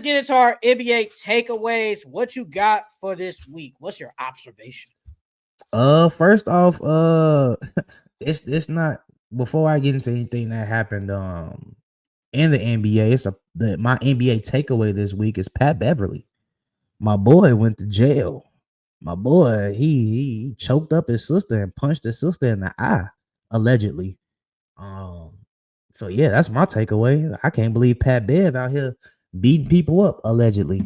get into our NBA takeaways. What you got for this week? What's your observation? First off, it's not before I get into anything that happened in the NBA. My NBA takeaway this week is Pat Beverly. My boy went to jail. My boy, he choked up his sister and punched his sister in the eye, allegedly. Um, so yeah, that's my takeaway. I can't believe Pat Bev out here beating people up, allegedly.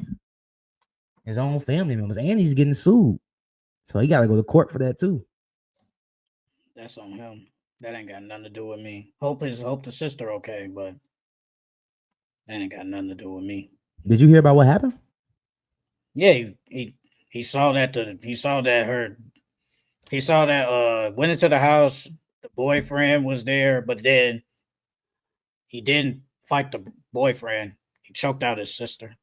His own family members, and he's getting sued. So he gotta go to court for that too. That's on him. That ain't got nothing to do with me. Hope the sister okay, but that ain't got nothing to do with me. Did you hear about what happened? Yeah, he saw that went into the house. The boyfriend was there, but then he didn't fight the boyfriend. He choked out his sister.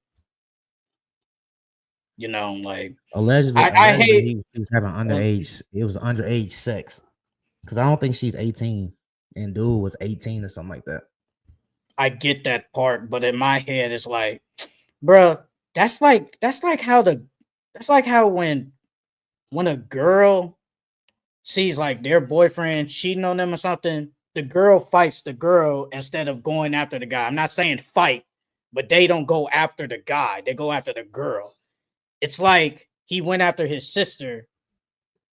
Like Allegedly, I hate. he was having underage. It was underage sex because I don't think she's 18, and dude was 18 or something like that. I get that part, but in my head, it's like, bro, that's like how when a girl sees like their boyfriend cheating on them or something, the girl fights the girl instead of going after the guy. I'm not saying fight, but they don't go after the guy; they go after the girl. It's like he went after his sister,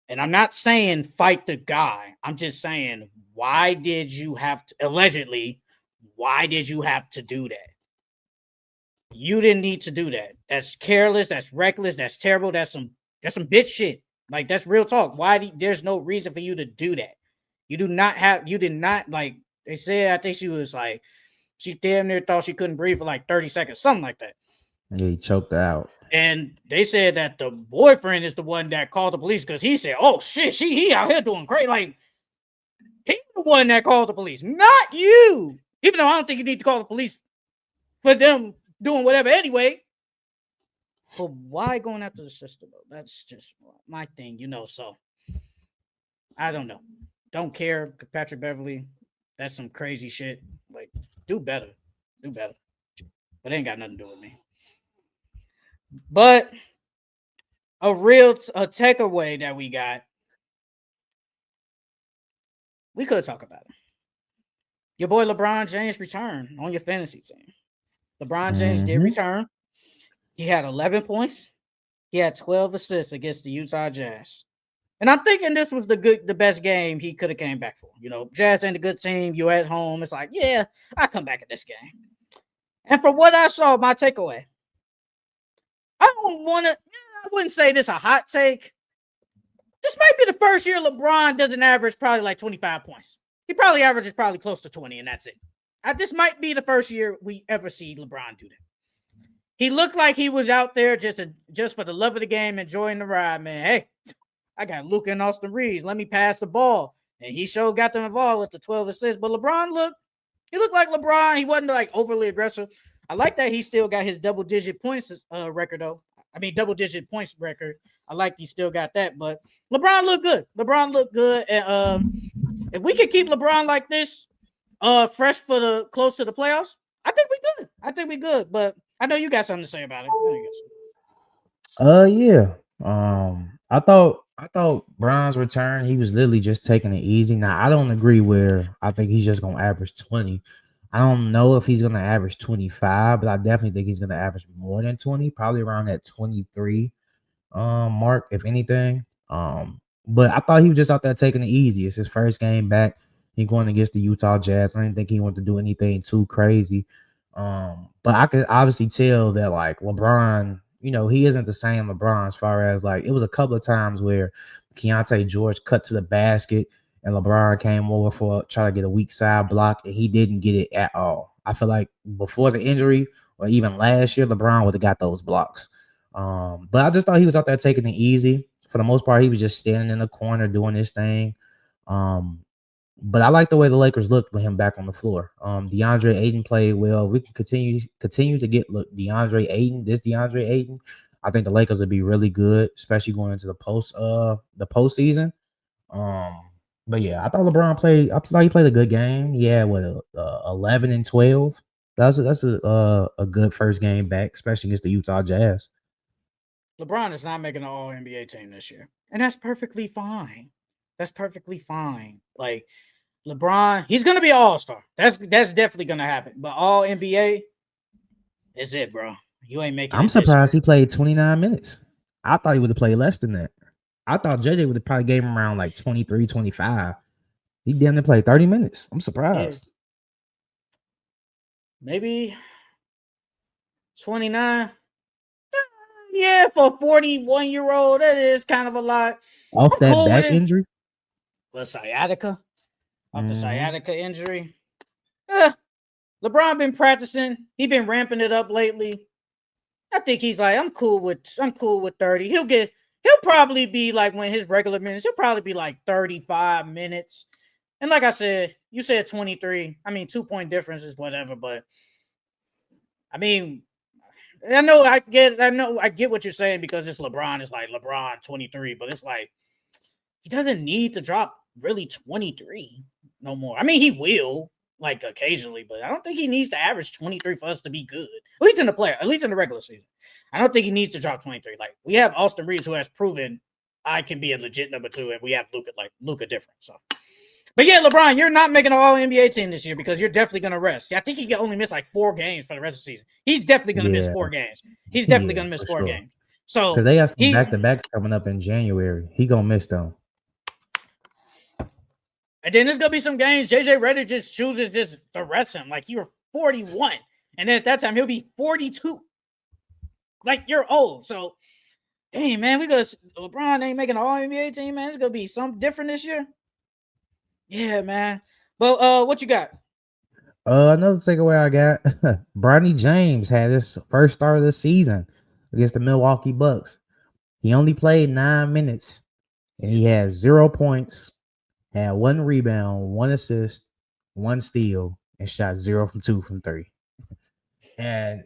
and I'm not saying fight the guy. I'm just saying, why did you have to, allegedly, why did you have to do that? You didn't need to do that. That's careless. That's reckless. That's terrible. That's some bitch shit. Like, that's real talk. There's no reason for you to do that. You did not, like they said, I think she damn near thought she couldn't breathe for like 30 seconds, something like that. Yeah, he choked her out. And they said that the boyfriend is the one that called the police because he said, "Oh shit, he out here doing great." Like, he's the one that called the police, not you. Even though I don't think you need to call the police for them doing whatever anyway. But why going after the sister though? That's just my thing, So I don't know. Don't care, Patrick Beverly. That's some crazy shit. Like, do better. But it ain't got nothing to do with me. But a takeaway that we got. We could talk about it. Your boy LeBron James returned on your fantasy team. LeBron James did return. He had 11 points. He had 12 assists against the Utah Jazz. And I'm thinking this was the best game he could have came back for. Jazz ain't a good team. You at home. It's like, yeah, I come back at this game. And from what I saw, my takeaway, I wouldn't say this a hot take. This might be the first year LeBron doesn't average probably like 25 points. He probably averages probably close to 20, and that's it. This might be the first year we ever see LeBron do that. He looked like he was out there just for the love of the game, enjoying the ride, man. Hey, I got Luka and Austin Reeves. Let me pass the ball. And he sure got them involved with the 12 assists. But LeBron looked like LeBron. He wasn't like overly aggressive. I like that he still got his double-digit points record, though. I mean, double-digit points record. I like he still got that. But LeBron looked good. And if we can keep LeBron like this, fresh for the close to the playoffs, I think we good. But I know you got something to say about it. Yeah. I thought Bron's return, he was literally just taking it easy. Now I don't agree where I think he's just gonna average 20. I don't know if he's gonna average 25, but I definitely think he's gonna average more than 20, probably around that 23 mark, if anything. But I thought he was just out there taking it easy. It's his first game back. He going against the Utah Jazz. I didn't think he wanted to do anything too crazy. But I could obviously tell that like LeBron, he isn't the same LeBron as far as like it was a couple of times where Keontae George cut to the basket and LeBron came over for try to get a weak side block and he didn't get it at all. I feel like before the injury or even last year, LeBron would have got those blocks. But I just thought he was out there taking it easy. For the most part, he was just standing in the corner doing his thing. But I like the way the Lakers looked with him back on the floor. DeAndre Ayton played well. We can continue to get DeAndre Ayton. I think the Lakers would be really good, especially going into the postseason. But yeah, I thought LeBron played. I thought he played a good game. Yeah, with 11 and 12. That's a good first game back, especially against the Utah Jazz. LeBron is not making an All NBA team this year, and that's perfectly fine. That's perfectly fine. Like LeBron, he's gonna be an All-Star. That's definitely gonna happen. But All NBA is it, bro. You ain't making I'm it this year. surprised he played 29 minutes. I thought he would have played less than that. I thought JJ would have probably gave him around like 23, 25. He damn near played 30 minutes. I'm Yeah. surprised. Maybe 29. Yeah, for a 41-year-old, that is kind of a lot. Off I'm that cool back with it. injury. The sciatica. Off the Mhm. sciatica injury. LeBron been practicing. He been ramping it up lately. I think he's like, I'm cool with 30. He'll probably be like when his regular minutes, he'll probably be like 35 minutes. And like I said, you said 23. I mean, 2-point difference is whatever, but I mean, I get what you're saying because it's LeBron. It's like LeBron 23, but it's like he doesn't need to drop really 23 no more. I mean, he will like occasionally, but I don't think he needs to average 23 for us to be good. At least in the regular season. I don't think he needs to drop 23. Like we have Austin Reeves who has proven I can be a legit number 2, and we have Luka different. So, but yeah, LeBron, you're not making an All NBA team this year because you're definitely gonna rest. I think he can only miss like 4 games for the rest of the season. He's definitely gonna miss 4 games. He's definitely gonna miss 4 games. So because they got some back to backs coming up in January. He gonna miss them. And then there's gonna be some games JJ Redick just chooses just to rest him. Like you're 41, and then at that time he'll be 42. Like you're old. So, dang man, LeBron ain't making an All NBA team, man. It's gonna be something different this year. Yeah, man. But what you got? Another takeaway I got: Bronny James had his first start of the season against the Milwaukee Bucks. He only played 9 minutes, and he had 0 points, had 1 rebound, 1 assist, 1 steal, and shot 0 from 2 from 3. And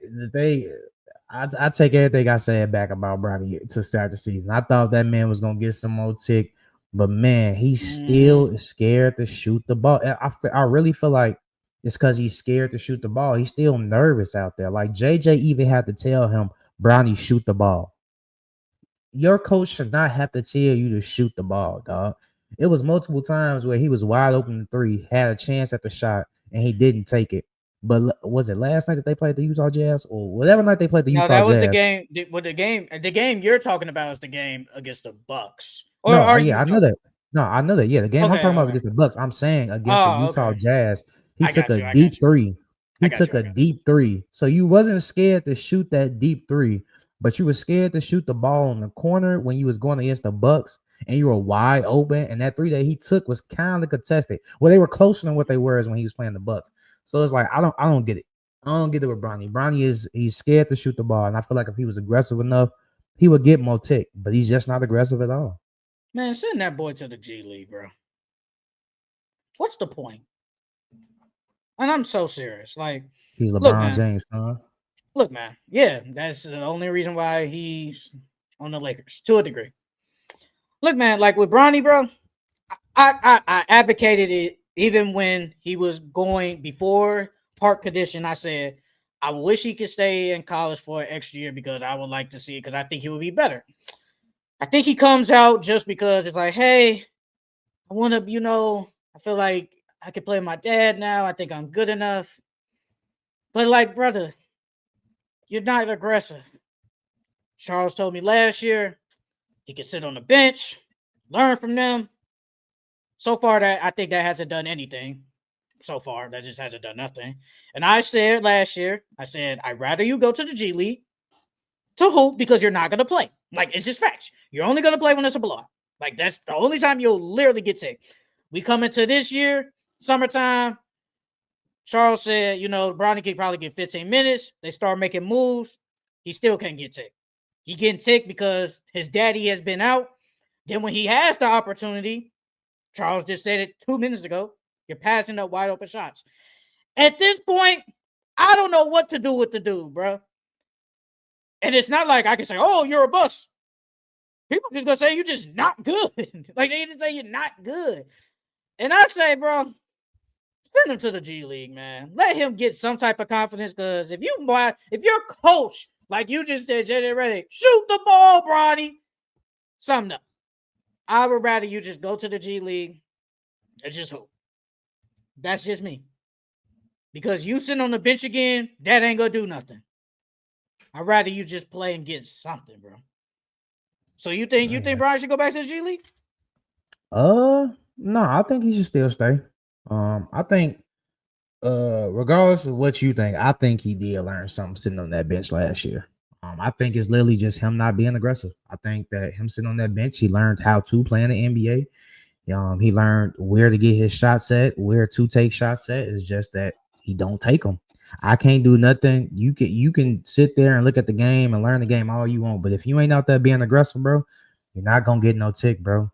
I take everything I said back about Bronny to start the season. I thought that man was gonna get some more tick, but man, he still is scared to shoot the ball. I really feel like it's because he's scared to shoot the ball. He's still nervous out there. Like JJ even had to tell him, Bronny, shoot the ball. Your coach should not have to tell you to shoot the ball, dog. It was multiple times where he was wide open to 3, had a chance at the shot, and he didn't take it. But was it last night that they played the Utah Jazz, or whatever night they played the Utah Jazz? No, that was the game. The game you're talking about is the game against the Bucks. Or no, I know that. No, I know that. Yeah, the game I'm talking about is against the Bucks. I'm saying against the Utah Jazz, he took a deep 3. He took a deep 3. So you wasn't scared to shoot that deep 3, but you were scared to shoot the ball in the corner when you was going against the Bucks, and you were wide open. And that 3 that he took was kind of contested. Well, they were closer than what they were as when he was playing the Bucks. So it's like I don't get it. I don't get it with Bronny. Bronny he's scared to shoot the ball, and I feel like if he was aggressive enough, he would get more tick. But he's just not aggressive at all. Man, send that boy to the G League, bro. What's the point? And I'm so serious. Like he's LeBron James, huh? Look, man. Yeah, that's the only reason why he's on the Lakers to a degree. Look, man. Like with Bronny, bro, I advocated it even when he was going before park condition. I said I wish he could stay in college for an extra year because I would like to see it because I think he would be better. I think he comes out just because it's like, hey, I want to, I feel like I can play with my dad now. I think I'm good enough. But like, brother, you're not aggressive. Charles told me last year he can sit on the bench, learn from them. So far, I think that hasn't done anything. So far, that just hasn't done nothing. And I said last year, I'd rather you go to the G League to hoop because you're not going to play. Like, it's just facts. You're only going to play when it's a blowout. Like, that's the only time you'll literally get sick. We come into this year, summertime. Charles said, Bronny could probably get 15 minutes. They start making moves. He still can't get ticked. He getting ticked because his daddy has been out. Then when he has the opportunity, Charles just said it 2 minutes ago, you're passing up wide open shots. At this point, I don't know what to do with the dude, bro. And it's not like I can say, oh, you're a bust. People just gonna say you're just not good. Like they just say you're not good. And I say, bro, Send him to the G League, man. Let him get some type of confidence. Because if your coach, like you just said, JJ Redick, shoot the ball, Bronny. Something up. I would rather you just go to the G League and just hope. That's just me. Because you sitting on the bench again, that ain't gonna do nothing. I'd rather you just play and get something, bro. So you think Brian should go back to the G League? No, I think he should still stay. I think, regardless of what you think, I think he did learn something sitting on that bench last year. I think it's literally just him not being aggressive. I think that him sitting on that bench, he learned how to play in the NBA. He learned where to get his shots at, where to take shots at. It's just that he don't take them. I can't do nothing. You can sit there and look at the game and learn the game all you want, but if you ain't out there being aggressive, bro, you're not gonna get no tick, bro.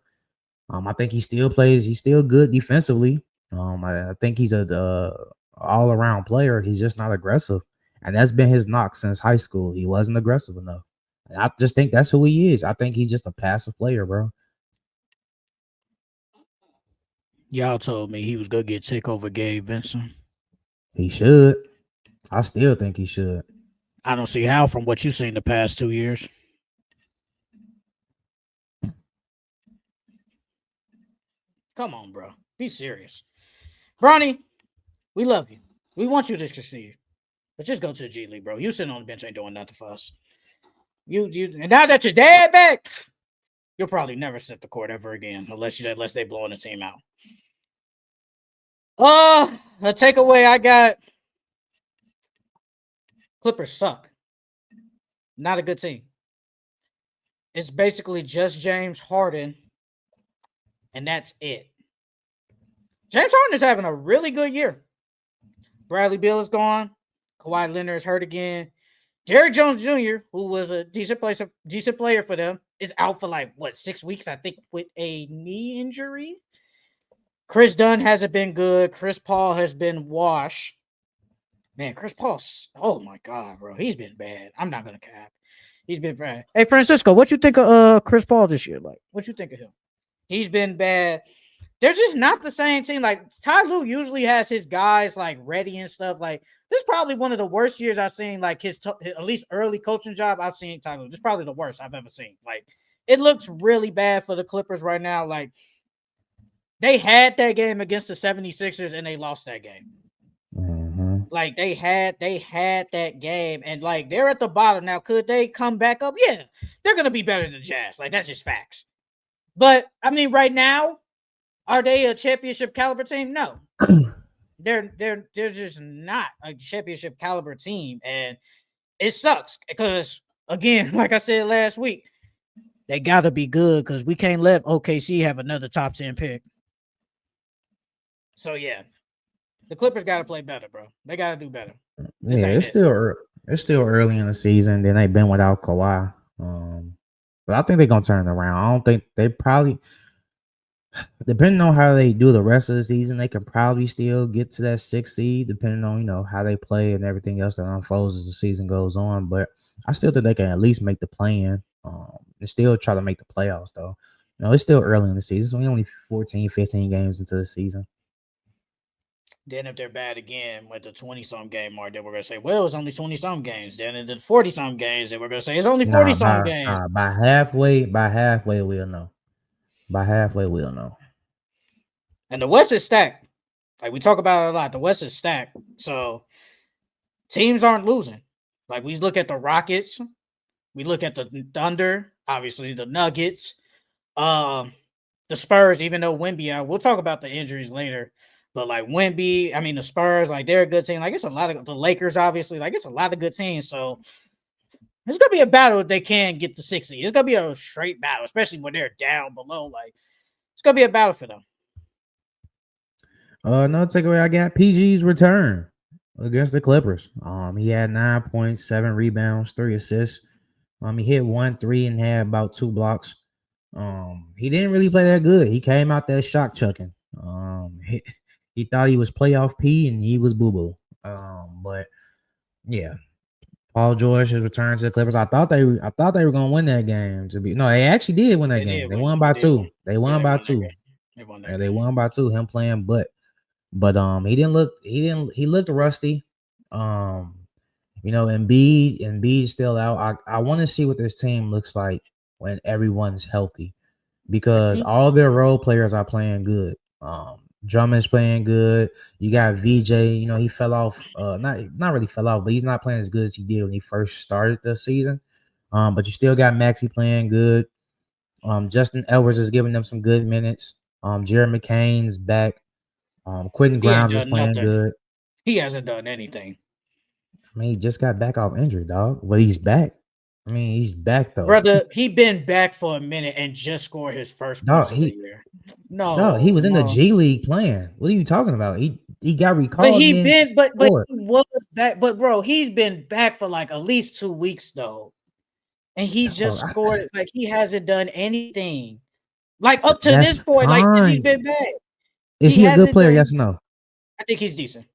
I think he still plays. He's still good defensively. I think he's a all around player. He's just not aggressive, and that's been his knock since high school. He wasn't aggressive enough. And I just think that's who he is. I think he's just a passive player, bro. Y'all told me he was gonna get tick over Gabe Vincent. He should. I still think he should. I don't see how from what you've seen the past 2 years. Come on, bro. Be serious. Bronny, we love you. We want you to succeed. But just go to the G League, bro. You sitting on the bench ain't doing nothing for us. And now that your dad back, you'll probably never set the court ever again unless they blowing the team out. A takeaway I got. Clippers suck. Not a good team. It's basically just James Harden, and that's it. James Harden is having a really good year. Bradley Beal is gone. Kawhi Leonard is hurt again. Derrick Jones Jr., who was a decent player for them, is out for 6 weeks, I think, with a knee injury. Chris Dunn hasn't been good. Chris Paul has been washed. Man, Chris Paul, oh my God, bro. He's been bad. I'm not going to cap. He's been bad. Hey, Francisco, what you think of Chris Paul this year? What you think of him? He's been bad. They're just not the same team. Ty Lue usually has his guys ready and stuff. This is probably one of the worst years I've seen. His at least early coaching job I've seen Ty Lue. This is probably the worst I've ever seen. It looks really bad for the Clippers right now. They had that game against the 76ers and they lost that game. Mm-hmm. They had that game and they're at the bottom now. Could they come back up? Yeah, they're gonna be better than the Jazz. That's just facts. But I mean, right now, are they a championship caliber team? No, they're just not a championship caliber team, and it sucks because again, like I said last week, they gotta be good because we can't let OKC have another top 10 pick. So yeah. The Clippers got to play better, bro. They got to do better. It's still early in the season. Then they've been without Kawhi. But I think they're gonna turn it around. I don't think they probably, depending on how they do the rest of the season, they can probably still get to that 6th seed, depending on how they play and everything else that unfolds as the season goes on. But I still think they can at least make the play-in. And still try to make the playoffs though. It's still early in the season. So only 14, 15 games into the season. Then if they're bad again with the 20-some game mark, then we're going to say, well, it's only 20-some games. Then in the 40-some games, then we're going to say it's only 40-some games. By halfway, we'll know. By halfway, we'll know. And the West is stacked. We talk about it a lot. The West is stacked. So teams aren't losing. We look at the Rockets. We look at the Thunder. Obviously, the Nuggets. The Spurs, even though Wemby out. We'll talk about the injuries later. But Wemby, I mean the Spurs, they're a good team. It's a lot of the Lakers, obviously. It's a lot of good teams. So it's gonna be a battle if they can get the 6th seed. It's gonna be a straight battle, especially when they're down below. It's gonna be a battle for them. Another takeaway I got: PG's return against the Clippers. He had 9 points, 7 rebounds, 3 assists. He hit 1 3 and had about 2 blocks. He didn't really play that good. He came out there shock chucking. He thought he was playoff P and he was boo-boo. But yeah, Paul George has returned to the Clippers. I thought they were gonna win that game. They actually did win that game. They won by 2. They won by 2. They won by 2. Him playing butt. But he looked rusty. Embiid's still out. I want to see what this team looks like when everyone's healthy because all their role players are playing good. Drummond's playing good. You got VJ. He fell off. Not really fell off, but he's not playing as good as he did when he first started the season. But you still got Maxey playing good. Justin Edwards is giving them some good minutes. Jared McCain's back. Quentin Grimes is playing good. He hasn't done anything. I mean, he just got back off injury, dog. But he's back. I mean, he's back though. Brother, he been back for a minute and just scored his first points of the year. No, he was in the G League playing. What are you talking about? He got recalled. But he was back. But bro, he's been back for like at least 2 weeks though, and he just scored. Like he hasn't done anything. Like up to this point, like since he's been back. Is he a good player? Yes or no? I think he's decent.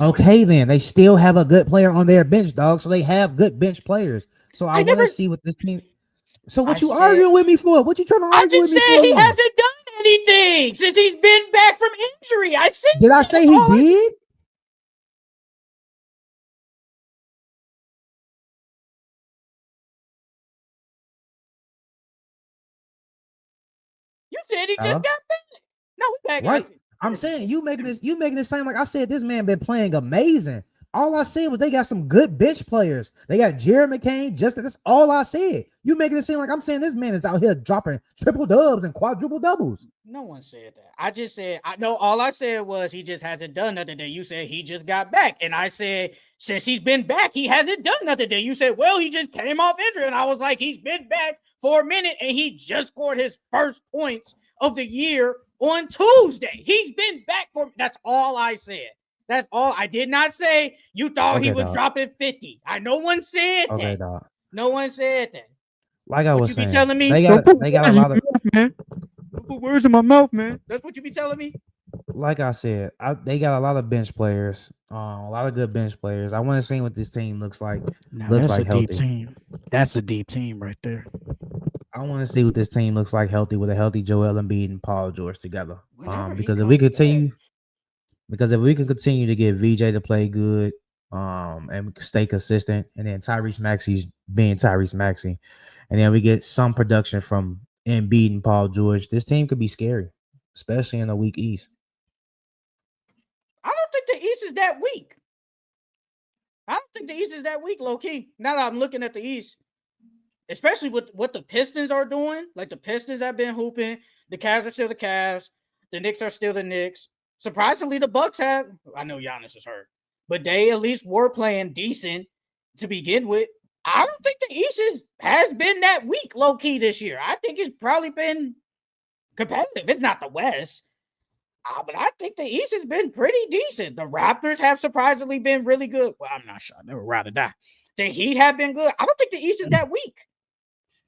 Okay, then they still have a good player on their bench, dog. So they have good bench players. So I want to see what this team. So what you arguing with me for? What you trying to argue with me for? I just said he hasn't done anything since he's been back from injury. I said. Did I say he did? You said he just got back. No, we back. Right. I'm saying you making it seem like I said this man been playing amazing. All I said was they got some good bench players. They got Jared McCain. That's all I said. You making it seem like I'm saying this man is out here dropping triple dubs and quadruple doubles. No one said that. I just said I know. All I said was he just hasn't done nothing. That you said he just got back, and I said since he's been back, he hasn't done nothing. That you said, well, he just came off injury, and I was like, he's been back for a minute, and he just scored his first points of the year on Tuesday. He's been back for. That's all I said. That's all. I did not say you thought he was dropping 50. No one said that. Dog. No one said that. Like I was you saying, be telling me they got a lot of man. Put words in my mouth, man. That's what you be telling me. Like I said, they got a lot of bench players, a lot of good bench players. I want to see what this team looks like. Looks like healthy. Deep team. That's a deep team right there. I want to see what this team looks like healthy with a healthy Joel Embiid and Paul George together. Because if we continue to get VJ to play good, and stay consistent, and then Tyrese Maxey's being Tyrese Maxey, and then we get some production from Embiid and Paul George, this team could be scary, especially in a weak East. I don't think the East is that weak. Low key. Now that I'm looking at the East, especially with what the Pistons are doing, like the Pistons have been hooping, the Cavs are still the Cavs, the Knicks are still the Knicks. Surprisingly, the Bucks have. I know Giannis is hurt, but they at least were playing decent to begin with. I don't think the East has been that weak, low key, this year. I think it's probably been competitive. It's not the West, but I think the East has been pretty decent. The Raptors have surprisingly been really good. Well, I'm not sure. I never rather die. The Heat have been good. I don't think the East is that weak.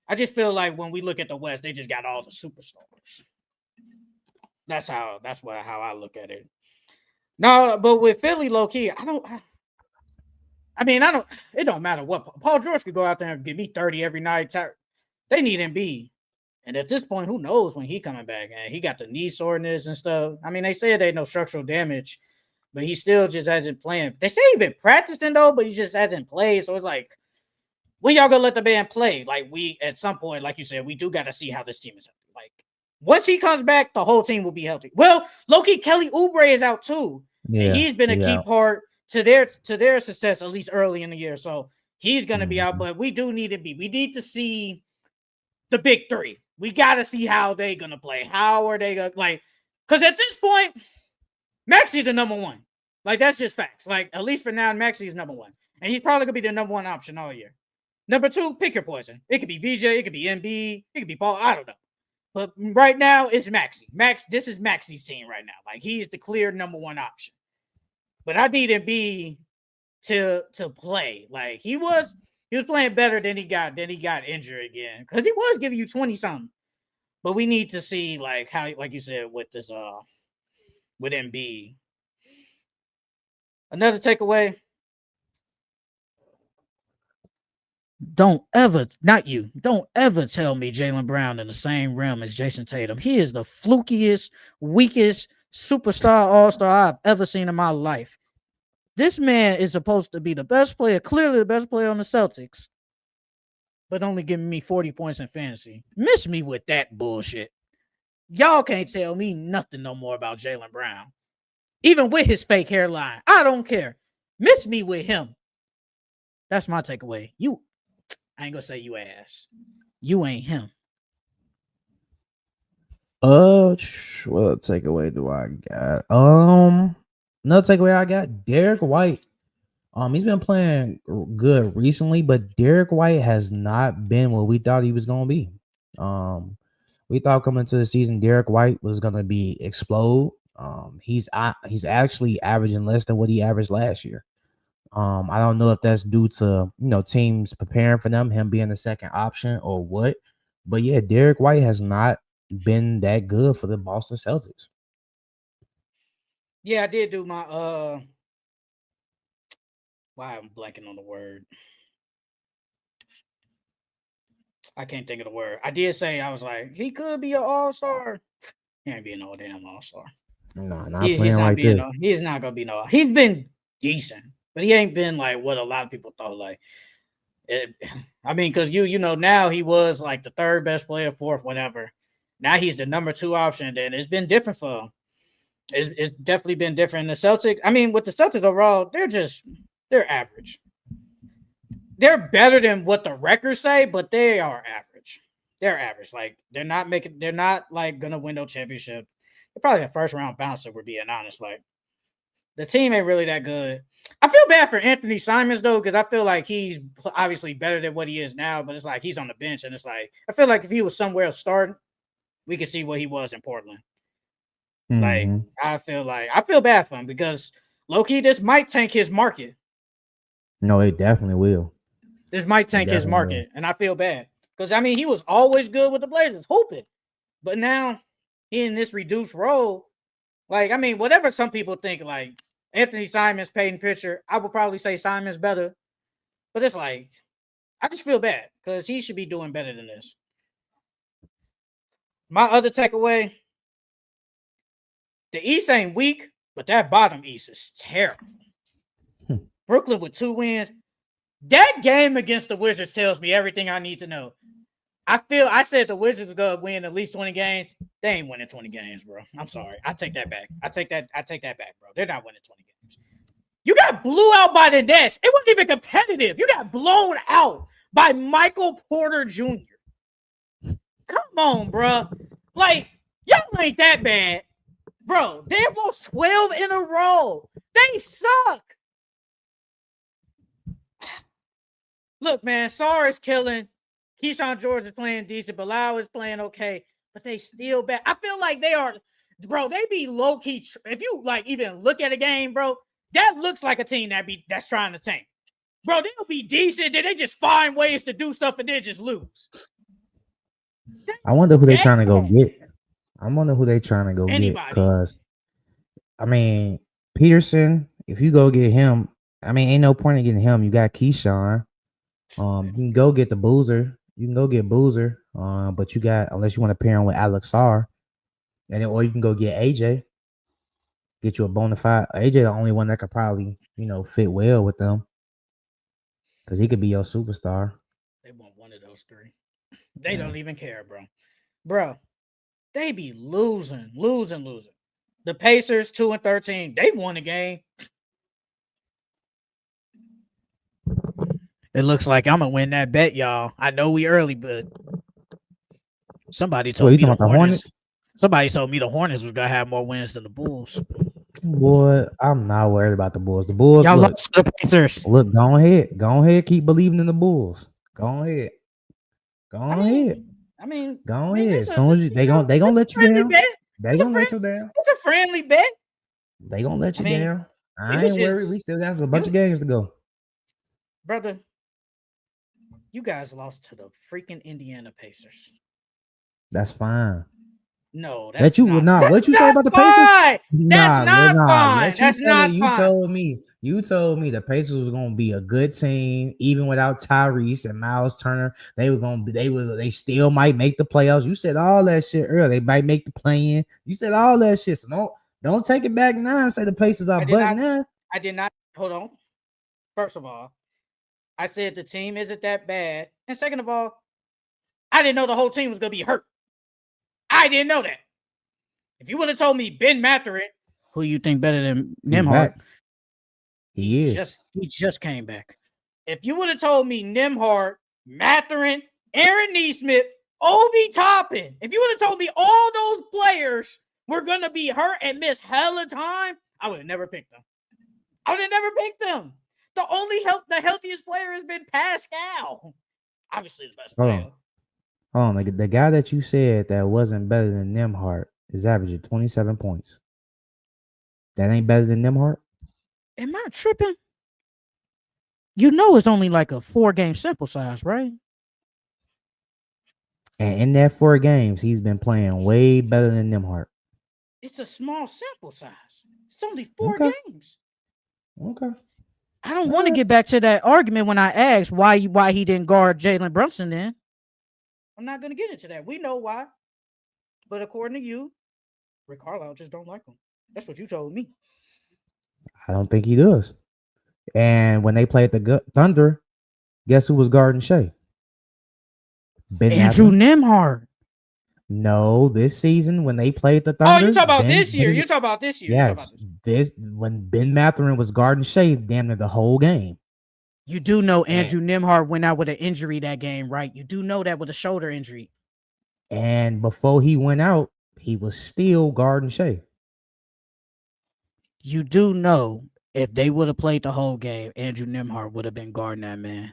I just feel like when we look at the West, they just got all the superstars. That's how I look at it. No, but with Philly, low key, it don't matter what. Paul George could go out there and give me 30 every night. They need Embiid. And at this point, who knows when he coming back? And he got the knee soreness and stuff. I mean, they said they no structural damage, but he still just hasn't played. They say he's been practicing though, but he just hasn't played. So it's like, when y'all gonna let the band play? Like we, at some point, like you said, we do got to see how this team is healthy. Like once he comes back, the whole team will be healthy. Well, low-key, Kelly Oubre is out too. Yeah, and he's been a key part to their success, at least early in the year. So he's gonna be out, but we do need to be. We need to see the big three. We got to see how they gonna play. How are they gonna like? Because at this point, Maxey's the number one. Like that's just facts. Like at least for now, Maxey's number one, and he's probably gonna be the number one option all year. Number two, pick your poison. It could be VJ, it could be MB, it could be Paul. I don't know. But right now, it's Maxey. This is Maxey's team right now. Like he's the clear number one option. But I need MB to play. Like he was playing better than he got injured again. Because he was giving you 20-something. But we need to see like how, like you said, with this with MB. Another takeaway. Don't ever tell me Jaylen Brown in the same realm as Jason Tatum. He is the flukiest, weakest superstar all-star I've ever seen in my life. This man is supposed to be the best player, clearly the best player on the Celtics, but only giving me 40 points in fantasy. Miss me with that bullshit. Y'all can't tell me nothing no more about Jaylen Brown. Even with his fake hairline. I don't care. Miss me with him. That's my takeaway. I ain't gonna say you ass. You ain't him. What takeaway do I got? Another takeaway I got, Derek White. He's been playing good recently, but Derek White has not been what we thought he was gonna be. We thought coming into the season, Derek White was gonna be explode. He's actually averaging less than what he averaged last year. I don't know if that's due to teams preparing for him being the second option or what. But yeah, Derek White has not been that good for the Boston Celtics. Yeah, I did do my why I'm blanking on the word. I can't think of the word. I did say I was like, he could be an all-star. He ain't being no damn all-star. No, not playing like this. He's not gonna be no. He's been decent, but he ain't been like what a lot of people thought. Like, because now he was like the third best player, fourth, whatever. Now he's the number 2 option. Then it's been different for him. It's definitely been different. The Celtics, with the Celtics overall, they're average. They're better than what the records say, but they are average. They're average. Like they're not like gonna win no championship. They're probably a first round bouncer, we're being honest. Like the team ain't really that good. I feel bad for Anthony Simons though, because I feel like he's obviously better than what he is now, but it's like he's on the bench, and it's like I feel like if he was somewhere else starting, we could see what he was in Portland. Like I feel bad for him because low-key, this might tank his market. No, it definitely will. This might tank his market, and I feel bad because he was always good with the Blazers, hooping, but now he in this reduced role. Like whatever some people think, like Anthony Simons, Peyton Pritchard, I would probably say Simons better, but it's like I just feel bad because he should be doing better than this. My other takeaway: the East ain't weak, but that bottom East is terrible. Brooklyn with 2 wins. That game against the Wizards tells me everything I need to know. I said the Wizards are gonna win at least 20 games. They ain't winning 20 games, bro. I'm sorry. I take that back. I take that back, bro. They're not winning 20 games. You got blew out by the Nets. It wasn't even competitive. You got blown out by Michael Porter Jr. Come on, bro. Like, y'all ain't that bad. Bro, they have lost 12 in a row. They suck. Look, man, Sarr is killing. Keyshawn George is playing decent. Bilal is playing okay, but they still bad. I feel like they are, bro, they be low-key. If you, like, even look at a game, bro, that looks like a team that's trying to tank. Bro, they'll be decent. Then they just find ways to do stuff and then just lose. I wonder who they're trying to go get. I wonder who they're trying to go get. Because, Peterson, if you go get him, ain't no point in getting him. You got Keyshawn. You can go get the Boozer. You can go get Boozer. But you got, unless you want to pair him with Alex Sarr, or you can go get AJ. Get you a bona fide. AJ, the only one that could probably, fit well with them. Because he could be your superstar. They want one of those 3. They don't even care, bro. Bro, they be losing. The Pacers, 2-13. They won the game. It looks like I'm gonna win that bet, y'all. I know we early, but somebody told me the Hornets. Somebody told me the Hornets was gonna have more wins than the Bulls. Boy, I'm not worried about the Bulls. The Bulls, y'all lost to the Pacers. Look, go ahead. Keep believing in the Bulls. Go ahead. Go ahead. As soon as they gonna let you down. They gonna let you down. It's a friendly bet. They gonna let you down. I ain't worried. We still got a bunch of games to go, brother. You guys lost to the freaking Indiana Pacers. That's fine. No, that's not. What you say about the Pacers? That's not fine. That's not fine. You told me the Pacers was gonna be a good team, even without Tyrese and Miles Turner. They still might make the playoffs. You said all that shit earlier. They might make the play-in. You said all that shit. So Don't take it back now and say the Pacers are butting now. I did not. Hold on. First of all, I said the team isn't that bad. And second of all, I didn't know the whole team was going to be hurt. I didn't know that. If you would have told me Ben Mathurin, who you think better than Nembhard, he is. He just came back. If you would have told me Nembhard, Mathurin, Aaron Nesmith, Obi Toppin, if you would have told me all those players were going to be hurt and miss hella time, I would have never picked them. The healthiest player has been Pascal. Obviously the best player. Hold on. Like the guy that you said that wasn't better than Nembhard is averaging 27 points. That ain't better than Nembhard? Am I tripping? You know it's only like a 4-game sample size, right? And in that 4 games, he's been playing way better than Nembhard. It's a small sample size. It's only 4 games. Okay. I don't want to get back to that argument when I asked why he didn't guard Jalen Brunson then. I'm not going to get into that. We know why. But according to you, Rick Carlisle just don't like him. That's what you told me. I don't think he does. And when they played the Thunder, guess who was guarding Shea? Andrew Nembhard. No, this season when they played the Thunder. Oh, you talking about this year? You're talking about this year? Yes, when Ben Mathurin was guarding Shea, damn near the whole game. You do know Andrew Nembhard went out with an injury that game, right? You do know that with a shoulder injury. And before he went out, he was still guarding Shea. You do know if they would have played the whole game, Andrew Nembhard would have been guarding that man.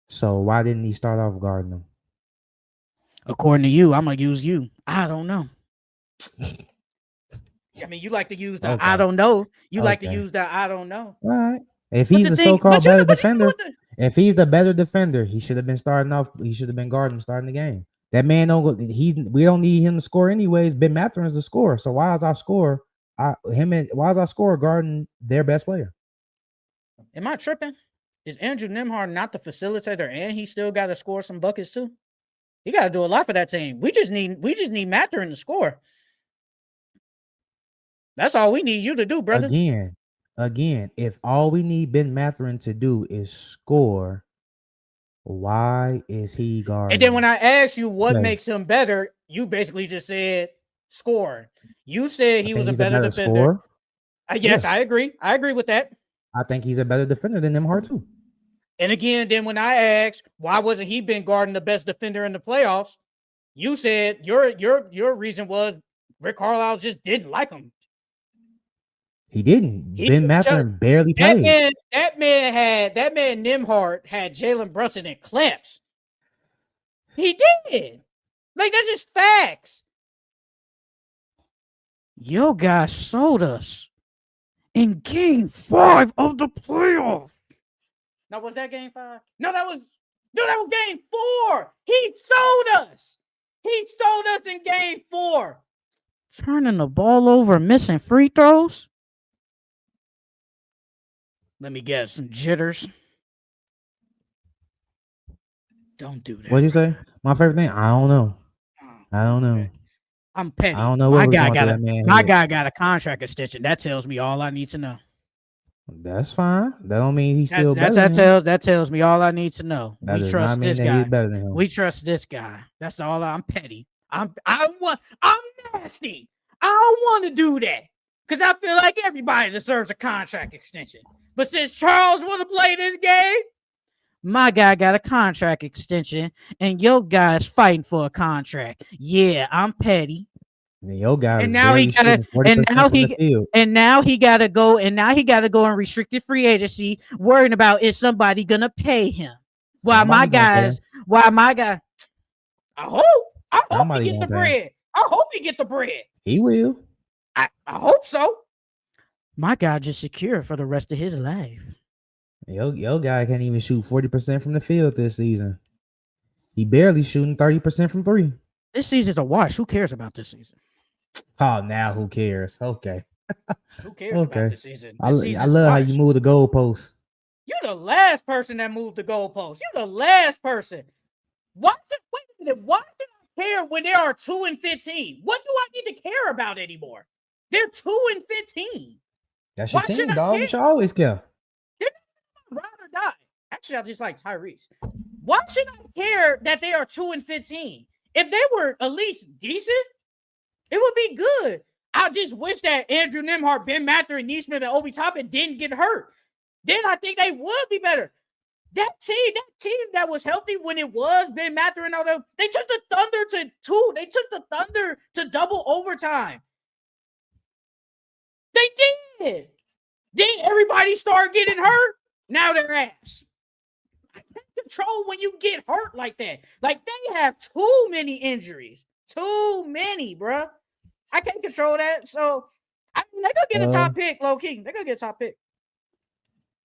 So why didn't he start off guarding him? According to you, I'm going to use you. I don't know. I mean, you like to use the I don't know. You like to use the I don't know. All right. If he's the so-called better defender, if he's the better defender, he should have been starting off. He should have been guarding him starting the game. That man don't go. We don't need him to score anyways. Ben Mathurin's the scorer. So why is our scorer guarding their best player? Am I tripping? Is Andrew Nembhard not the facilitator and he still got to score some buckets too? He got to do a lot for that team. We just need Mathurin to score. That's all we need you to do, brother. Again, if all we need Ben Mathurin to do is score, why is he guarding? And then when I asked you what makes him better, you basically just said score. You said he was a better defender. Yes, I agree. I agree with that. I think he's a better defender than Nembhard too. And again, then when I asked why wasn't he been guarding the best defender in the playoffs, you said your reason was Rick Carlisle just didn't like him. He didn't. Ben Mathurin barely played. That man Nembhard had Jalen Brunson in clamps. He did. Like, that's just facts. Yo guys sold us in game 5 of the playoffs. Now, was that game 5? No, that was game 4. He sold us. He sold us in game 4. Turning the ball over, missing free throws. Let me get some jitters. Don't do that. What'd you say? My favorite thing? I don't know. Okay. I'm petty. I don't know. My guy got a contract extension. That tells me all I need to know. That's fine. That don't mean he's still better than him. That tells me all I need to know. We trust this guy. We trust this guy. That's all. I'm petty. I'm nasty. I don't want to do that because I feel like everybody deserves a contract extension. But since Charles want to play this game, my guy got a contract extension, and your guy's fighting for a contract. Yeah, I'm petty. Your guy, and now he gotta go and restricted free agency, worrying about is somebody gonna pay him. Why my guy? I hope he get the bread. I hope he get the bread. He will. I hope so. My guy just secure for the rest of his life. Your guy can't even shoot 40% from the field this season. He barely shooting 30% from 3. This season's a wash. Who cares about this season? Oh, now who cares? Okay. Who cares about this season? I love how you move the goalposts. You're the last person that moved the goalposts. You're the last person. Wait a minute. Why should I care when there are 2 and 15? What do I need to care about anymore? They're 2-15. That's your Why should team, I dog. care? You should always care. They're not ride or die. Actually, I just like Tyrese. Why should I care that they are 2-15? If they were at least decent, it would be good. I just wish that Andrew Nemhart, Ben Mather, and Neesmith, and Obi Toppin didn't get hurt. Then I think they would be better. That team that was healthy when it was Ben Mather and all them, they took the Thunder to 2. They took the Thunder to double overtime. They did. Then everybody started getting hurt. Now they're ass. I can't control when you get hurt like that. Like, they have too many injuries. Too many, bruh. I can't control that. So, I mean, they're going to get a top pick, low key. They're going to get a top pick.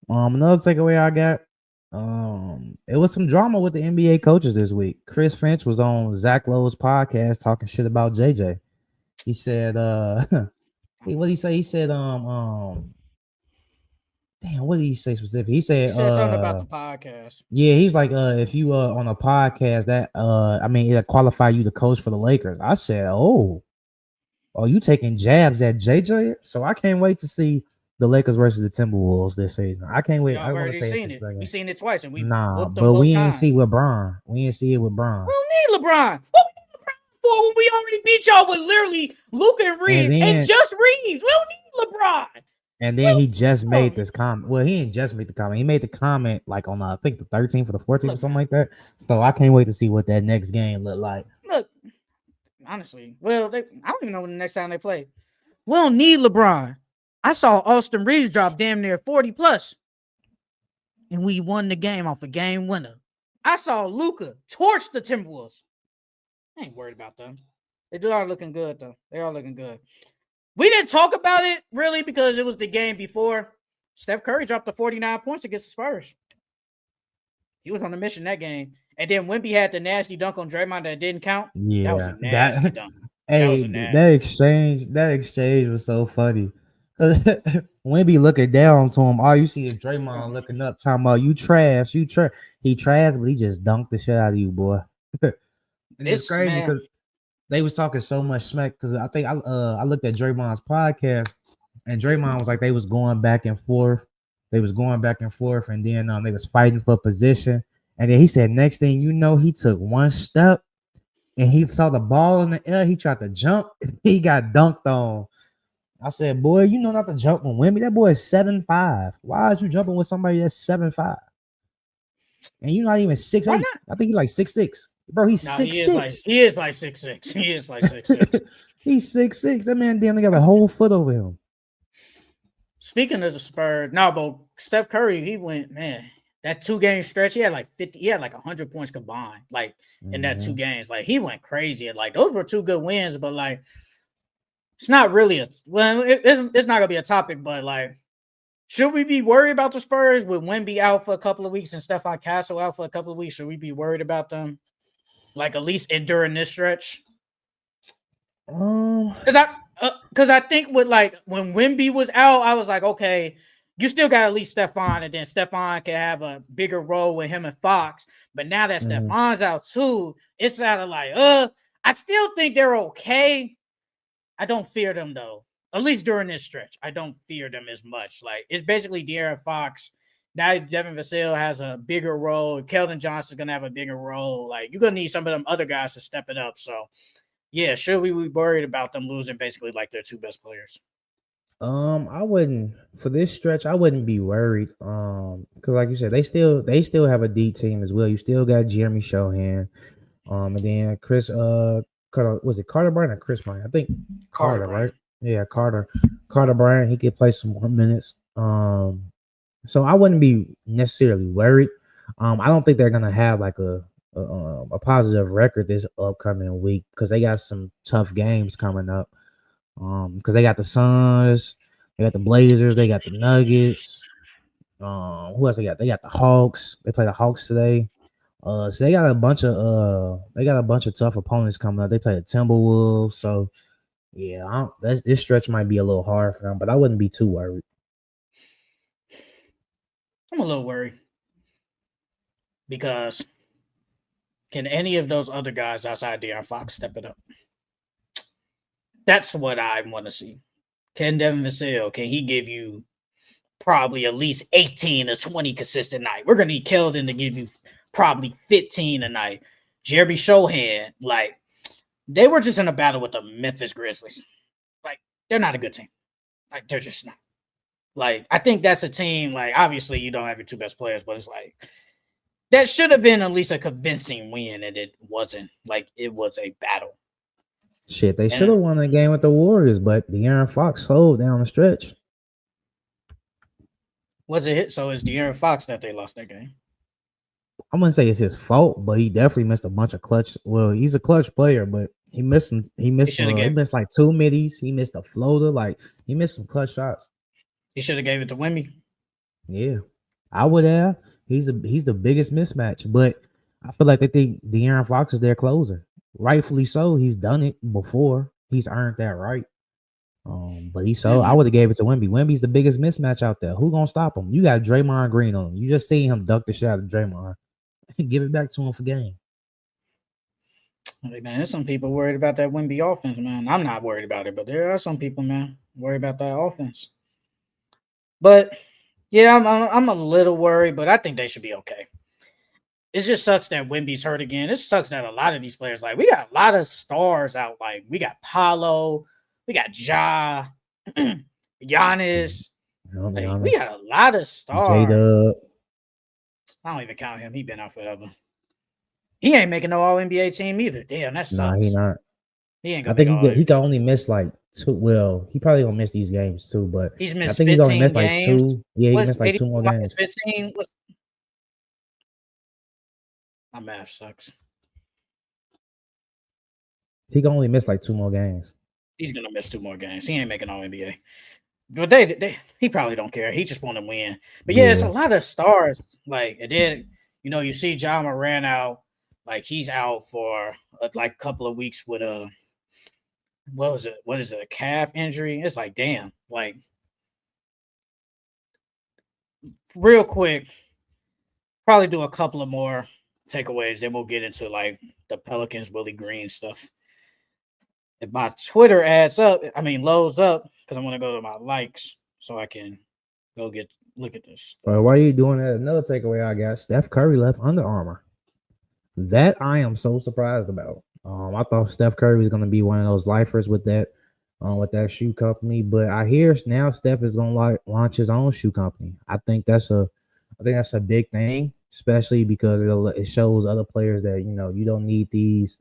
Another takeaway I got, it was some drama with the NBA coaches this week. Chris Finch was on Zach Lowe's podcast talking shit about JJ. He said, what did he say? He said, damn, what did he say specifically? He said something about the podcast. Yeah, he's like, if you on a podcast that I mean, it'll qualify you to coach for the Lakers. I said, oh, you taking jabs at JJ? So I can't wait to see the Lakers versus the Timberwolves this season. I can't wait. I've already seen it. We seen it twice, and we whooped them but we both ain't times. see with Bron. We ain't see it with Bron. We don't need LeBron. What we need LeBron for when we already beat y'all with literally Luka and Reeves and just Reeves? We don't need LeBron. And then he just made this comment. Well, he didn't just make the comment. He made the comment like on I think the 13th or the 14th or something like that. So I can't wait to see what that next game look like. Look, honestly, well, I don't even know when the next time they play. We don't need LeBron. I saw Austin Reeves drop damn near 40 plus, and we won the game off a game winner. I saw Luka torch the Timberwolves. I ain't worried about them. They are looking good though. They are looking good. We didn't talk about it really because it was the game before. Steph Curry dropped the 49 points against the Spurs. He was on a mission that game. And then Wemby had the nasty dunk on Draymond that didn't count. Yeah, that was a nasty dunk. Hey, that exchange was so funny. Wemby looking down to him, all you see is Draymond looking up, talking about you trash. He trash, but he just dunked the shit out of you, boy. It's crazy because they was talking so much smack. Because I think I looked at Draymond's podcast, and Draymond was like they was going back and forth. And then they was fighting for position. And then he said, next thing you know, he took one step and he saw the ball in the air. He tried to jump. He got dunked on. I said, boy, you know not to jump on Wemby. That boy is 7'5". Why is you jumping with somebody that's 7'5"? And you're not even 6'8". I think he's like 6'6". Bro, he's 6'6". He is like 6'6". He is like 6'6". He's 6'6". That man damn near got a whole foot over him. Speaking of the Spurs, but Steph Curry, he went, man, that 2-game stretch, he had like 50, he had like 100 points combined, like in that 2 games. Like he went crazy. And like those were 2 good wins, but like it's not really it's not gonna be a topic, but like, should we be worried about the Spurs with Wemby out for a couple of weeks and Stephon Castle out for a couple of weeks? Should we be worried about them? Like at least during this stretch? Because I think with like when Wemby was out, I was like, okay, you still got at least Stephon, and then Stephon can have a bigger role with him and Fox. But now that Stephon's out too, it's out of like, I still think they're okay. I don't fear them though. At least during this stretch, I don't fear them as much. Like it's basically De'Aaron Fox. Now Devin Vassell has a bigger role. Keldon Johnson's gonna have a bigger role. Like you're gonna need some of them other guys to step it up. So yeah, should we be worried about them losing basically like their 2 best players? I wouldn't for this stretch. I wouldn't be worried. Because like you said, they still have a deep team as well. You still got Jeremy Shohan. And then Chris was it Carter Bryant or Chris Bryant? I think Carter, right? Yeah, Carter Bryant. He could play some more minutes. So I wouldn't be necessarily worried. I don't think they're gonna have like a positive record this upcoming week because they got some tough games coming up. Because they got the Suns, they got the Blazers, they got the Nuggets. Who else they got? They got the Hawks. They play the Hawks today. So they got a bunch of tough opponents coming up. They play the Timberwolves. So yeah, this stretch might be a little hard for them, but I wouldn't be too worried. I'm a little worried because can any of those other guys outside De'Aaron Fox step it up? That's what I want to see. Can Devin Vassell, can he give you probably at least 18 or 20 consistent night? We're going to need Keldon to give you probably 15 a night. Jeremy Shohan, like, they were just in a battle with the Memphis Grizzlies. Like, they're not a good team. Like, they're just not. Like, I think that's a team, like, obviously you don't have your two best players, but it's like, that should have been at least a convincing win, and it wasn't. Like, it was a battle. Shit, they should have won the game with the Warriors, but De'Aaron Fox sold down the stretch. Was it hit? So it's De'Aaron Fox that they lost that game. I wouldn't say it's his fault, but he definitely missed a bunch of clutch. Well, he's a clutch player, but he missed some. He missed like 2 middies. He missed a floater. Like, he missed some clutch shots. He should have gave it to Wemby. Yeah, I would have. He's the biggest mismatch, but I feel like they think De'Aaron Fox is their closer. Rightfully so. He's done it before. He's earned that right. But I would have gave it to Wemby. Wemby's the biggest mismatch out there. Who gonna stop him? You got Draymond Green on him. You just seen him duck the shot of Draymond. Give it back to him for game. Hey, man, there's some people worried about that Wemby offense, man. I'm not worried about it, but there are some people, man, worried about that offense. But yeah, I'm a little worried, but I think they should be okay. It just sucks that Wemby's hurt again. It sucks that a lot of these players, like, we got a lot of stars out. Like, we got Paolo, we got Ja, Giannis. Like, we got a lot of stars. J-Dub. I don't even count him. He been out forever. He ain't making no All-NBA team either. Damn, that sucks. Nah, he not. He ain't I think he can only miss like 2. Well, he probably gonna miss these games too, but he's missed. I think he's only missed like 2. Yeah, he missed like 2 more games. 15. My math sucks. He can only miss like 2 more games. He's gonna miss 2 more games. He ain't making All-NBA. But he probably don't care. He just want to win. But yeah, it's a lot of stars. Like, and then you see Ja Morant out. Like, he's out for like a couple of weeks with a what is it? A calf injury. It's like, damn. Like, real quick, probably do a couple of more takeaways. Then we'll get into like the Pelicans, Willie Green stuff. If my Twitter loads up, because I want to go to my likes so I can go look at this. Why are you doing that? Another takeaway I got: Steph Curry left Under Armour. That I am so surprised about. I thought Steph Curry was going to be one of those lifers with that shoe company, but I hear now Steph is going to launch his own shoe company. I think that's a big thing, especially because it shows other players that you don't need these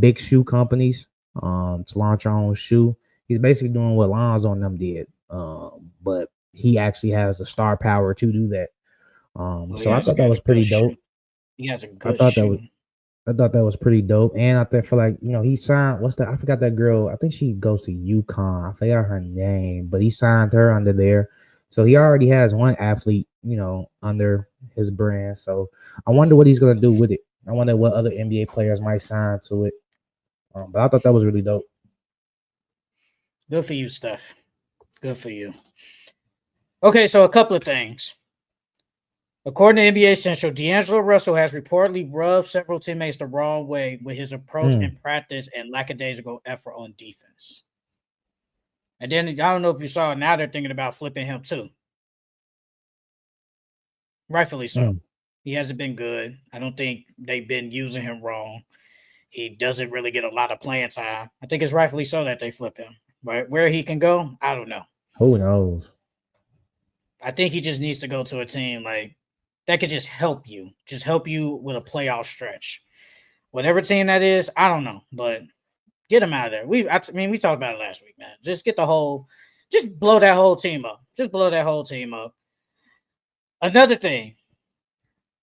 big shoe companies to launch your own shoe. He's basically doing what Lonzo and them did, but he actually has the star power to do that. So I thought that was pretty dope. He has a good shoe. I thought that was pretty dope, and I feel like he signed. I forgot that girl. I think she goes to UConn. I forgot her name, but he signed her under there. So he already has one athlete, under his brand. So I wonder what he's gonna do with it. I wonder what other NBA players might sign to it. But I thought that was really dope. Good for you, Steph. Good for you. Okay, so a couple of things. According to NBA Central, D'Angelo Russell has reportedly rubbed several teammates the wrong way with his approach in practice and lackadaisical effort on defense. And then I don't know if you saw, now they're thinking about flipping him too. Rightfully so. He hasn't been good. I don't think they've been using him wrong. He doesn't really get a lot of playing time. I think it's rightfully so that they flip him. But where he can go, I don't know. Who knows? I think he just needs to go to a team like that could just help you with a playoff stretch. Whatever team that is, I don't know, but get him out of there. We talked about it last week, man. Just blow that whole team up. Just blow that whole team up. Another thing,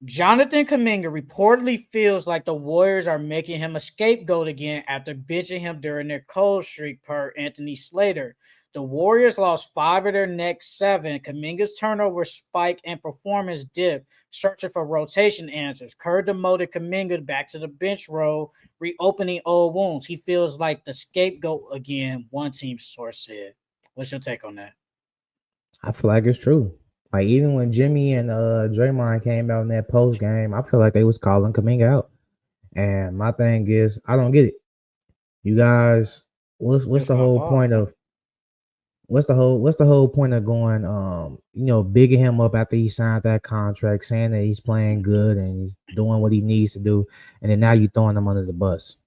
Jonathan Kuminga reportedly feels like the Warriors are making him a scapegoat again after benching him during their cold streak, per Anthony Slater. The Warriors lost 5 of their next 7. Kuminga's turnover spike and performance dip, searching for rotation answers. Kerr demoted Kuminga back to the bench role, reopening old wounds. He feels like the scapegoat again, one team source said. What's your take on that? I feel like it's true. Like, even when Jimmy and Draymond came out in that post game, I feel like they was calling Kuminga out. And my thing is, I don't get it. You guys, what's the whole point of? what's the whole point of going bigging him up after he signed that contract, saying that he's playing good and he's doing what he needs to do, and then now you throwing him under the bus?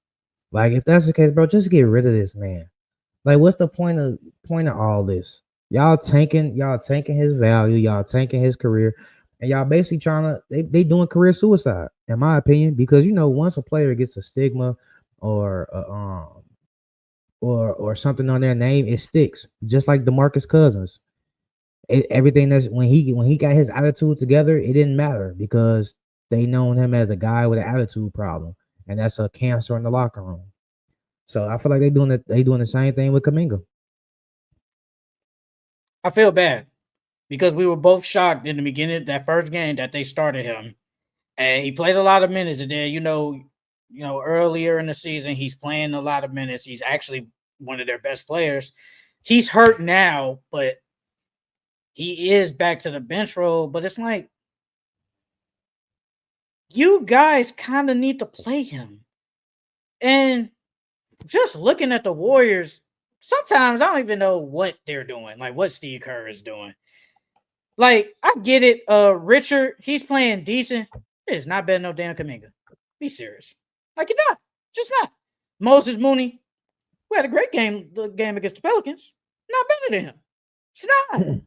Like, if that's the case, bro, just get rid of this man. Like, what's the point of all this? Y'all tanking his value, y'all tanking his career, and y'all basically trying to they doing career suicide, in my opinion, because once a player gets a stigma or or something on their name, it sticks. Just like DeMarcus Cousins. Everything that's when he got his attitude together, it didn't matter because they known him as a guy with an attitude problem, and that's a cancer in the locker room. So I feel like they doing the same thing with Kaminga. I feel bad because we were both shocked in the beginning that first game that they started him, and he played a lot of minutes. And then earlier in the season he's playing a lot of minutes. He's actually one of their best players. He's hurt now, but he is back to the bench role. But it's like you guys kind of need to play him. And just looking at the Warriors, sometimes I don't even know what they're doing, like what Steve Kerr is doing. Like, I get it. Richard, he's playing decent. It's not better than no damn Kaminga. Be serious. Like, you're not. Just not. Moses Mooney, who had a great game against the Pelicans, not better than him. It's not.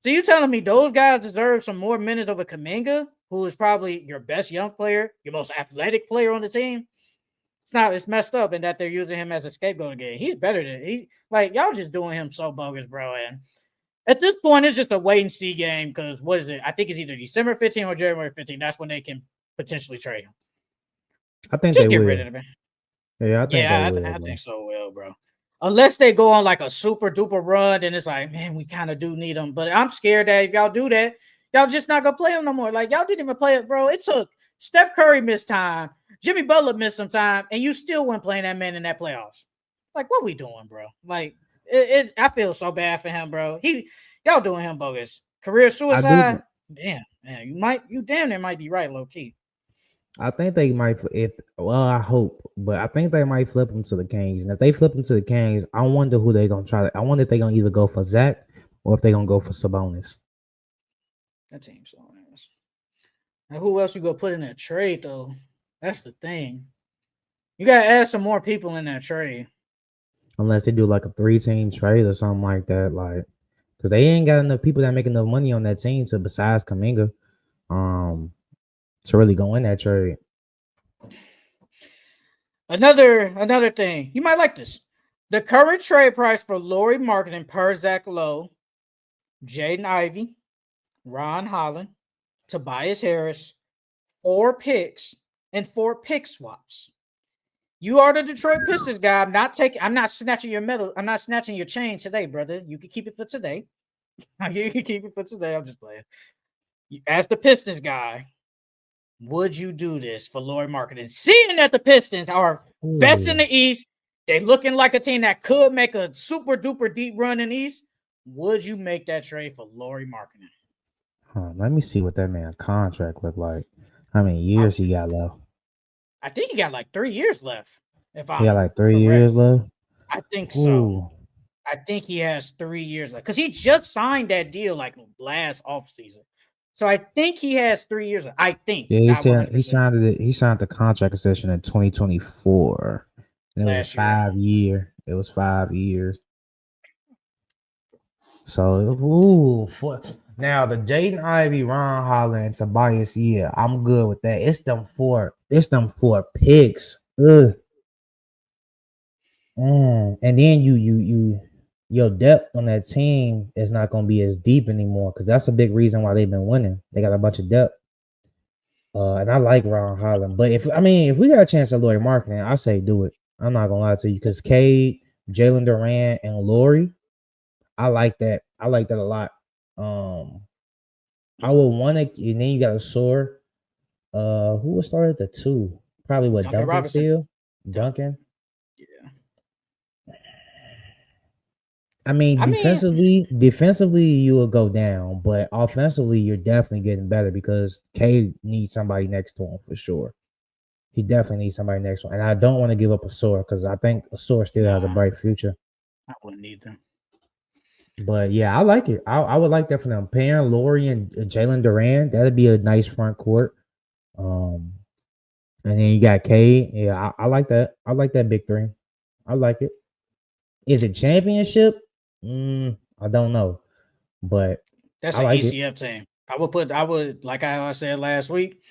So you telling me those guys deserve some more minutes over Kaminga, who is probably your best young player, your most athletic player on the team? It's messed up in that they're using him as a scapegoat again. He's better than y'all just doing him so bogus, bro. And at this point, it's just a wait and see game because what is it? I think it's either December 15th or January 15th. That's when they can potentially trade him. I think Just they get will. rid of him. Yeah, I think they will. I think so, well, bro. Unless they go on like a super duper run, then it's like, man, we kind of do need him. But I'm scared that if y'all do that, y'all just not gonna play him no more. Like, y'all didn't even play it, bro. It took Steph Curry missed time, Jimmy Butler missed some time, and you still weren't playing that man in that playoffs. Like, what we doing, bro? Like, I feel so bad for him, bro. Y'all doing him bogus. Career suicide. Damn, man, you damn near might be right, low key. I think they might I hope, but I think they might flip him to the Kings. And if they flip him to the Kings, I wonder who they're gonna try to. I wonder if they're gonna either go for Zach or if they're gonna go for Sabonis. That team's so ass. Now, who else you gonna put in that trade though? That's the thing. You gotta add some more people in that trade. Unless they do like a 3-team trade or something like that, like because they ain't got enough people that make enough money on that team to besides Kaminga, to really go in that trade. Another thing, you might like this. The current trade price for Lauri Markkanen per Zach Lowe, Jaden Ivey, Ron Holland, Tobias Harris, 4 picks, and 4 pick swaps. You are the Detroit Pistons guy. I'm not snatching your medal. I'm not snatching your chain today, brother. You can keep it for today. You can keep it for today. I'm just playing. As the Pistons guy, would you do this for Lauri Markkanen? Seeing that the Pistons are best in the East, they looking like a team that could make a super duper deep run in the East. Would you make that trade for Lauri Markkanen? Let me see what that man's contract look like. How many years he got left? I think he got like 3 years left. He got like 3 years left. I think so. I think he has 3 years left because he just signed that deal like last offseason. So I think he has 3 years. I think. Yeah, he signed the contract extension in 2024. And it was 5 year. It was 5 years. So now the Jaden Ivey, Ron Holland, and Tobias, yeah, I'm good with that. It's them four picks. Ugh. And then your depth on that team is not going to be as deep anymore because that's a big reason why they've been winning. They got a bunch of depth. And I like Ron Holland, but if we got a chance at Lauri Markkanen, I say do it. I'm not gonna lie to you because Cade, Jalen Durant, and Lauri, I like that. I like that a lot. I would want to, and then you got a Soar. Who would start at the 2? Probably what Duncan still? Duncan. I mean, defensively, you will go down, but offensively, you're definitely getting better because Cade needs somebody next to him for sure. He definitely needs somebody next to him, and I don't want to give up a Soar because I think a Soar still has a bright future. I wouldn't need them. But yeah, I like it. I would like that for them. Pairing Laurie and Jalen Duran, that'd be a nice front court. Um, and then you got Cade. Yeah, I like that. I like that big three. I like it. Is it championship? I don't know, but That's I an like it. ECF team. I would like I said last week.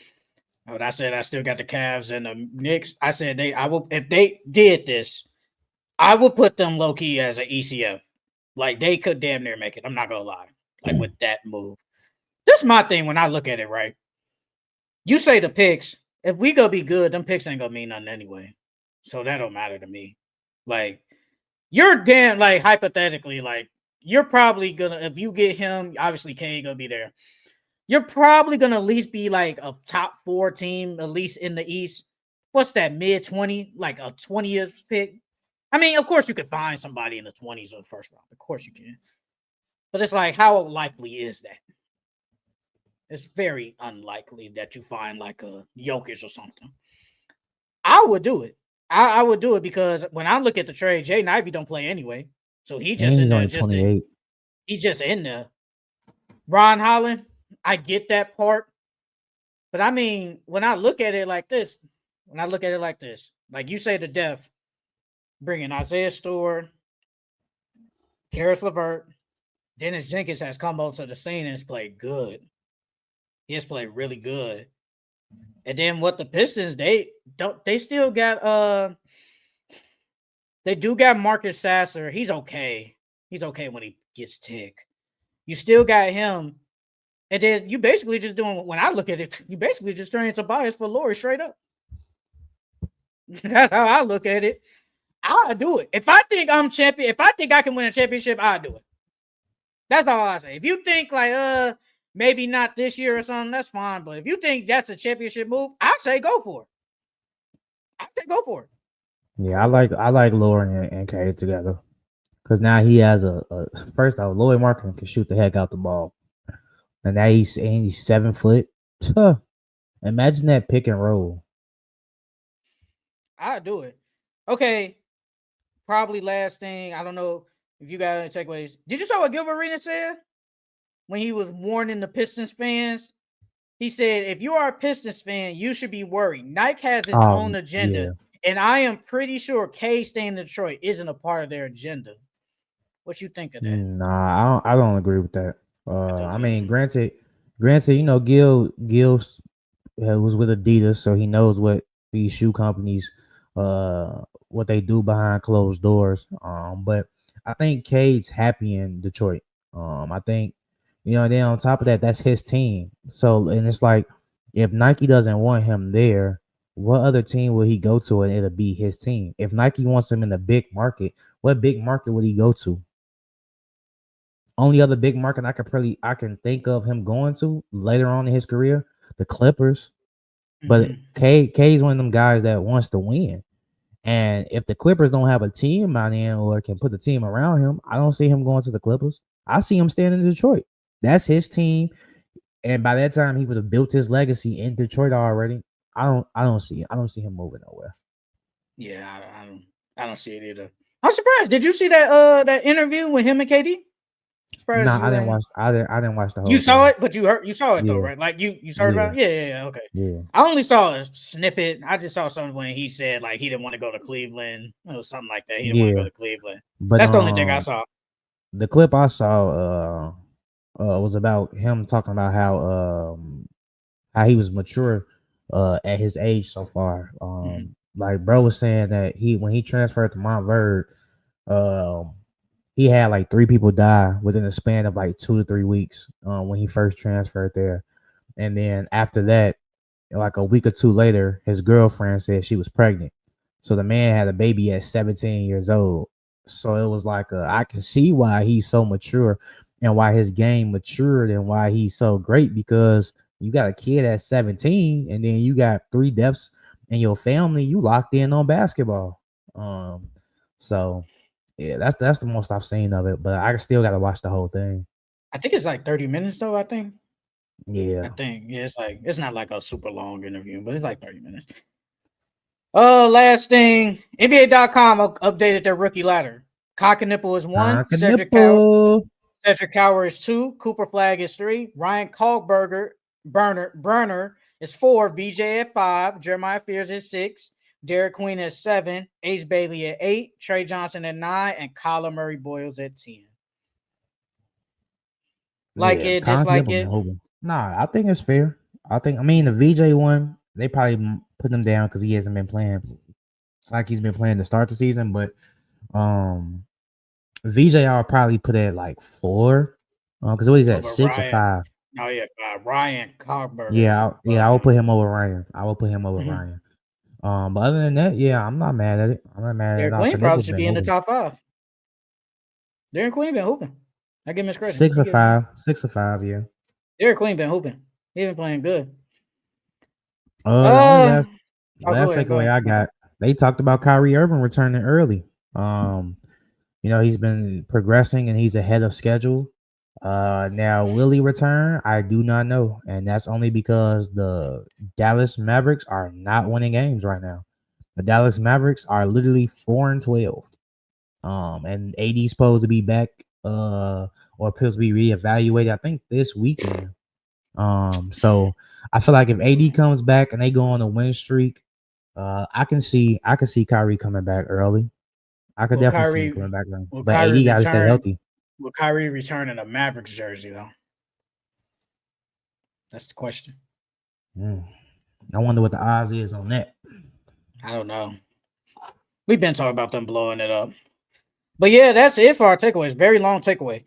But I said I still got the Cavs and the Knicks. I said I will if they did this, I would put them low key as an ECF. Like they could damn near make it. I'm not gonna lie. Like with that move. This is my thing when I look at it, right? You say the picks. If we gonna be good, them picks ain't gonna mean nothing anyway. So that don't matter to me. Like you're damn like hypothetically, like you're probably gonna if you get him, obviously Kane gonna be there. You're probably gonna at least be like a top 4 team, at least in the East. What's that, mid-20, like a 20th pick? I mean, of course you could find somebody in the 20s or the first round. Of course you can. But it's like, how likely is that? It's very unlikely that you find like a Jokic or something. I would do it. I would do it because when I look at the trade, Jaden Ivey don't play anyway. So he And just in he's there only 28. he's just in there. Ron Holland, I get that part. But I mean, when I look at it like this, like you say the depth, bringing Isaiah Stewart, Karis LeVert, Dennis Jenkins has come onto the scene and has played good. He has played really good. And then what the Pistons, they still got they do got Marcus Sasser. He's okay. He's okay when he gets tick. You still got him. And then you basically just doing, when I look at it, you basically just turning Tobias for Laurie straight up. That's how I look at it. I'll do it. If I think I'm champion, if I think I can win a championship, I'll do it. That's all I say. If you think like maybe not this year or something, that's fine. But if you think that's a championship move, I say go for it. I say go for it. Yeah, I like Laurie and Cade together because now he has a first off, Laurie Marketing can shoot the heck out the ball, and now he's 7 foot. Huh. Imagine that pick and roll. I'll do it. Okay. Probably last thing. I don't know if you got any takeaways. Did you saw what Gilbert Arenas said when he was warning the Pistons fans? He said, if you are a Pistons fan, you should be worried. Nike has its own agenda. Yeah. And I am pretty sure K staying in Detroit isn't a part of their agenda. What you think of that? Nah, I don't agree with that. I mean, granted, Gil was with Adidas, so he knows what these shoe companies, what they do behind closed doors. But I think Cade's happy in Detroit. I think, and then on top of that, that's his team. So, and it's like, if Nike doesn't want him there, what other team will he go to and it'll be his team? If Nike wants him in the big market, what big market would he go to? Only other big market I can think of him going to later on in his career, the Clippers. But K's one of them guys that wants to win. And if the Clippers don't have a team out in or can put the team around him, I don't see him going to the Clippers. I see him staying in Detroit. That's his team. And by that time, he would have built his legacy in Detroit already. I don't see him moving nowhere. Yeah, I don't see it either. I'm surprised. Did you see that interview with him and KD? Nah, I didn't watch. I didn't watch the whole. You saw thing. it, but you saw it though, right? Like you heard about it? Yeah, okay. Yeah. I only saw a snippet. I just saw something when he said like he didn't want to go to Cleveland or something like that. He didn't want to go to Cleveland. But that's the only thing I saw. The clip I saw was about him talking about how he was mature at his age so far. Like bro was saying that when he transferred to Montverde, he had like 3 people die within a span of like 2 to 3 weeks when he first transferred there. And then after that, like a week or 2 later, his girlfriend said she was pregnant. So the man had a baby at 17 years old. So it was like I can see why he's so mature and why his game matured and why he's so great, because you got a kid at 17 and then you got 3 deaths in your family. You locked in on basketball. So yeah, that's the most I've seen of it, but I still got to watch the whole thing. I think it's like 30 minutes though, I think. Yeah. I think. Yeah, it's not like a super long interview, but it's like 30 minutes. Last thing, NBA.com updated their rookie ladder. Cock and Nipple is 1. Cedric Powell. Cedric Coward is 2. Cooper Flag is 3. Ryan Burner is 4. VJ at 5. Jeremiah Fears is 6. Derek Queen at 7. Ace Bailey at 8. Trey Johnson at 9. And Kyler Murray Boyles at 10. Like it, dislike it. Nah, I think it's fair. I mean, the VJ one, they probably put him down because he hasn't been playing like he's been playing to start the season. But VJ, I'll probably put at like 4. Because what is that, 6 or 5? Oh yeah, 5. Ryan Cogburger. Yeah, I will put him over Ryan. Ryan. But other than that, yeah, I'm not mad at it. I'm not mad at it. Derek Queen probably should be in the top 5. Derek Queen been hooping. I give him his credit. 6 or 5. 6 or 5, yeah. Derek Queen been hooping. He been playing good. Last takeaway I got, they talked about Kyrie Irving returning early. He's been progressing and he's ahead of schedule. Now will he return? I do not know, and that's only because the Dallas Mavericks are not winning games right now. The Dallas Mavericks are literally 4-12. And AD's supposed to be back, or supposed to be reevaluated, I think, this weekend. So I feel like if AD comes back and they go on a win streak, I can see Kyrie coming back early. I could definitely see him coming back early. But AD got to stay healthy. Will Kyrie return in a Mavericks jersey though? That's the question. I wonder what the odds is on that. I don't know. We've been talking about them blowing it up. But yeah, that's it for our takeaways. Very long takeaway.